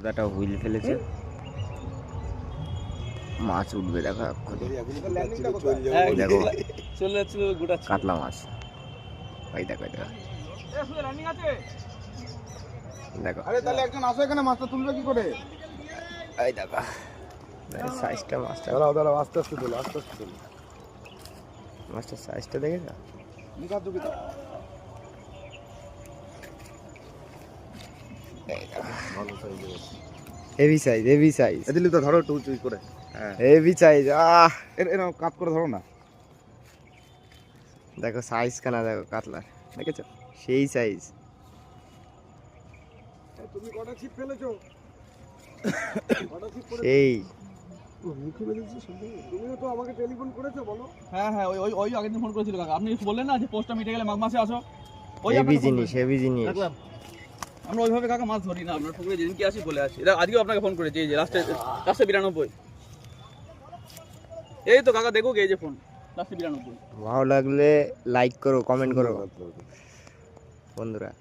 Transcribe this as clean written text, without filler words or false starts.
দাদা হুইল ফেলেছে, মাছ উঠবে দেখো এক্ষুনি। দেখো কাতলা মাছ, ওই দেখো দেখো দেখো। আরে তাহলে একজন আসো এখানে, মাছটা তুলবে কি করে? এই দেখো সাইজটা, মাছটা দাঁড়াও দাঁড়াও, আস্তে আস্তে তোলো, আস্তে আস্তে তোলো। মাছটার সাইজটা দেখেছো? Heavy size, heavy size. এদিকে তো ধরো একটু উঁচু করে। হ্যাঁ হেভি সাইজ। এরকম কাট করে ধরো না। দেখো সাইজ কানা, দেখো কাতলার, দেখেছো সেই সাইজ। তুমি কটা ছিপ ফেলেছো? সেই তুমিও তো আমাকে টেলিফোন করেছো, বলো। হ্যাঁ হ্যাঁ, ওই ওই ওই আগের দিন ফোন করেছিল কাকা। আপনি বললেন না যে পোস্টটা মিটে গেলে মাঘ মাসে আসো, ওই হেভি জিনিস, হেভি জিনিস। দেখলাম। আমরা ওইভাবে কাকা মাছ ধরি না, আমরা পুকুরে যেদিনকে আসি বলে আসি। এটা আজকেও আপনাকে ফোন করেছি, এই যে লাস্টে 92। এই তো কাকা দেখো, এই যে ফোন লাস্টে 92। ভালো লাগলে লাইক করো, কমেন্ট করো বন্ধুরা।